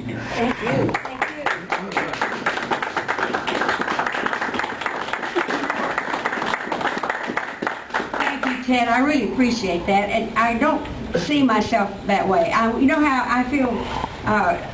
Thank you. Thank you. Thank you, Ted. I really appreciate that, and I don't see myself that way. You know how I feel.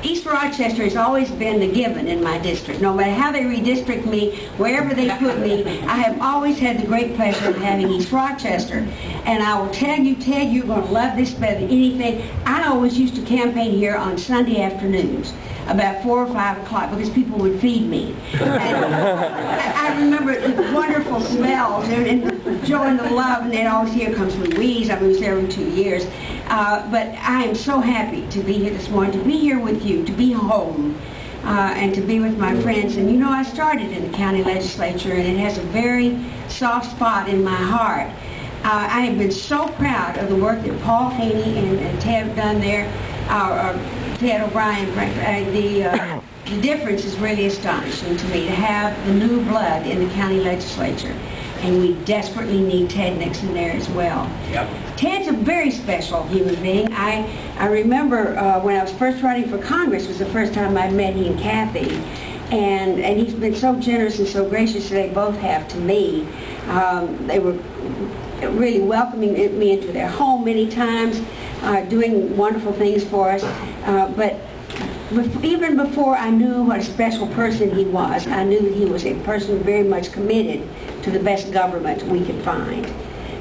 East Rochester has always been the given in my district. No matter how they redistrict me, wherever they put me, I have always had the great pleasure of having East Rochester. And I will tell you, Ted, you're going to love this better than anything. I always used to campaign here on Sunday afternoons, about 4 or 5 o'clock, because people would feed me. I remember the wonderful smells and the joy and the love, and then always here comes Louise. I was there every 2 years. But I am so happy to be here this morning, to be here with you, to be home, and to be with my friends. And you know, I started in the county legislature, and it has a very soft spot in my heart. I have been so proud of the work that Paul Haney and Ted have done there, Ted O'Brien, the difference is really astonishing to me, to have the new blood in the county legislature. And we desperately need Ted Nixon there as well. Yep. Ted's a very special human being. I remember when I was first running for Congress was the first time I met he and Kathy. And he's been so generous and so gracious, they both have to me. They were really welcoming me into their home many times, doing wonderful things for us. But even before I knew what a special person he was, I knew that he was a person very much committed to the best government we could find.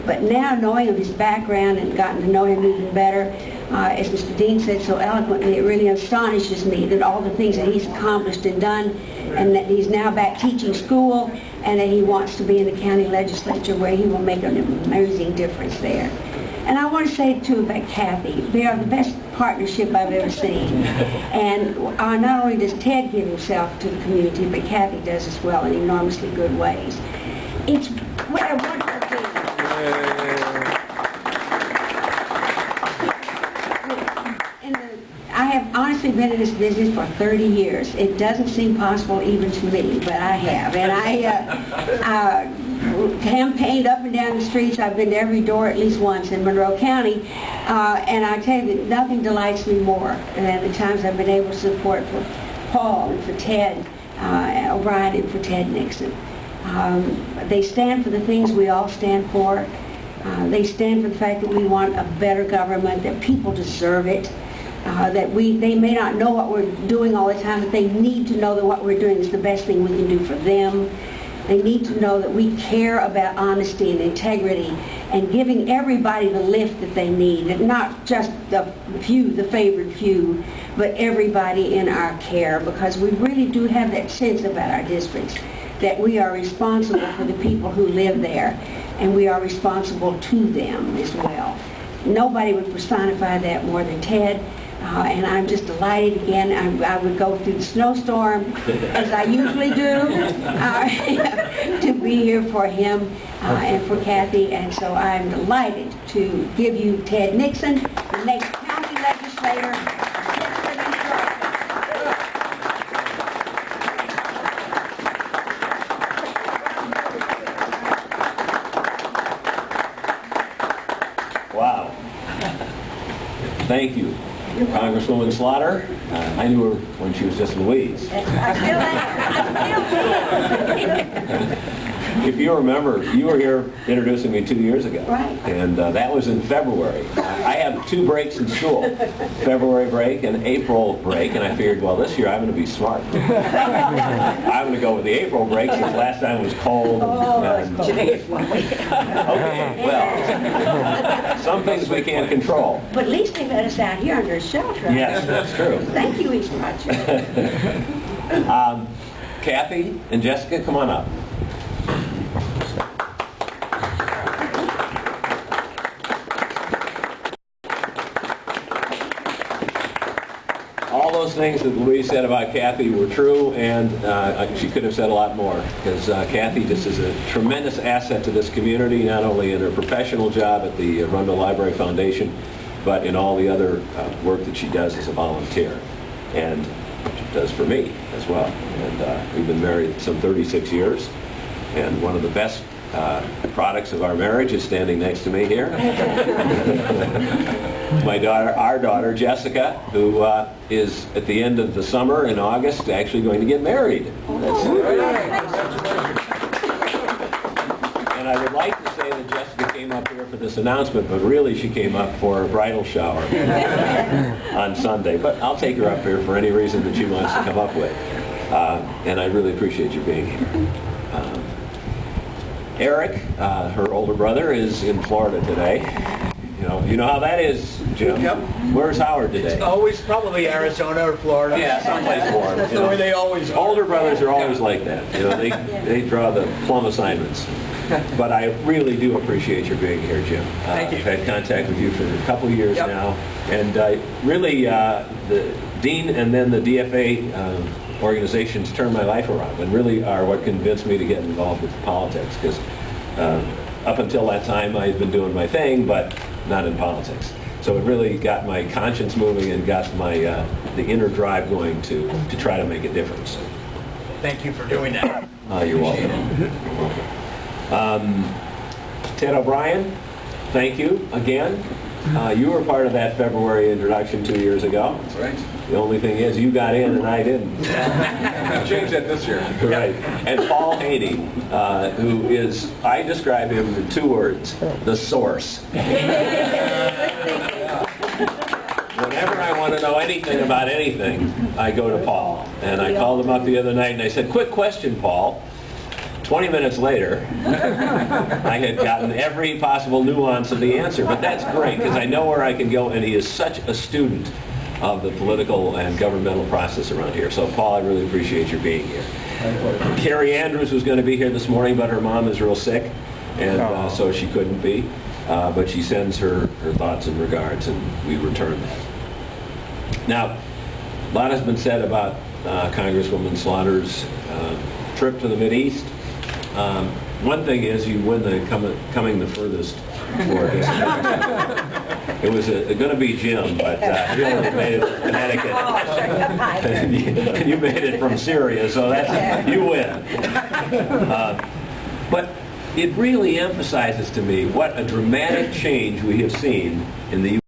But now, knowing of his background and gotten to know him even better, as Mr. Dean said so eloquently, it really astonishes me that all the things that he's accomplished and done, and that he's now back teaching school, and that he wants to be in the county legislature where he will make an amazing difference there. And I want to say, too, about Kathy. They are the best partnership I've ever seen. And not only does Ted give himself to the community, but Kathy does as well in enormously good ways. It's what a wonderful thing. I have honestly been in this business for 30 years. It doesn't seem possible even to me, but I have. And I campaigned up and down the streets. I've been to every door at least once in Monroe County. And I tell you that nothing delights me more than the times I've been able to support for Paul and for Ted O'Brien and for Ted Nixon. They stand for the things we all stand for. They stand for the fact that we want a better government, that people deserve it. They may not know what we're doing all the time, but they need to know that what we're doing is the best thing we can do for them. They need to know that we care about honesty and integrity and giving everybody the lift that they need, and not just the few, the favored few, but everybody in our care, because we really do have that sense about our districts, that we are responsible for the people who live there, and we are responsible to them as well. Nobody would personify that more than Ted. And I'm just delighted again. I would go through the snowstorm, as I usually do, to be here for him and for Kathy. And so I'm delighted to give you Ted Nixon, the next county legislator. Wow. Thank you, Congresswoman Slaughter. I knew her when she was just Louise. I still am. If you remember, you were here introducing me 2 years ago. Right. And that was in February. I had 2 breaks in school, February break and April break, and I figured, well, this year I'm going to be smart. I'm going to go with the April break since last time it was cold. Okay, well, some things we can't control. But at least they let us out here under a shelter. Yes, that's true. Thank you, East Rochester. Kathy and Jessica, come on up. All those things that Louise said about Kathy were true, and she could have said a lot more, because Kathy just is a tremendous asset to this community, not only in her professional job at the Rundle Library Foundation, but in all the other work that she does as a volunteer, and she does for me as well. And we've been married some 36 years, and one of the best products of our marriage is standing next to me here. Our daughter, Jessica, who is at the end of the summer in August actually going to get married. And I would like to say that Jessica came up here for this announcement, but really she came up for a bridal shower on Sunday. But I'll take her up here for any reason that she wants to come up with. And I really appreciate you being here. Eric, her older brother, is in Florida today. You know how that is, Jim. Yep. Where's Howard today? It's always probably Arizona or Florida. Yeah, someplace warm. That's the way they always are. Older brothers are always like that. They draw the plum assignments. But I really do appreciate your being here, Jim. Thank you. I've had contact with you for a couple of years now, and really the dean and then the DFA organizations turned my life around and really are what convinced me to get involved with politics, because up until that time I had been doing my thing, but not in politics. So it really got my conscience moving and got my the inner drive going to try to make a difference. Thank you for doing that. You're welcome. Ted O'Brien, thank you again. You were part of that February introduction 2 years ago. That's right. The only thing is you got in and I didn't. Changed that this year. Right. And Paul Haney, who is, I describe him in 2 words, the source. Whenever I want to know anything about anything, I go to Paul. And I called him up the other night and I said, quick question, Paul. 20 minutes later, I had gotten every possible nuance of the answer. But that's great, because I know where I can go, and he is such a student of the political and governmental process around here. So, Paul, I really appreciate your being here. Carrie Andrews was going to be here this morning, but her mom is real sick, and so she couldn't be. But she sends her thoughts and regards, and we return that. Now, a lot has been said about Congresswoman Slaughter's trip to the Mideast. One thing is you win the coming the furthest for this. It was going to be Jim, but he only made it to Connecticut. And you made it from Syria, so you win. But it really emphasizes to me what a dramatic change we have seen in the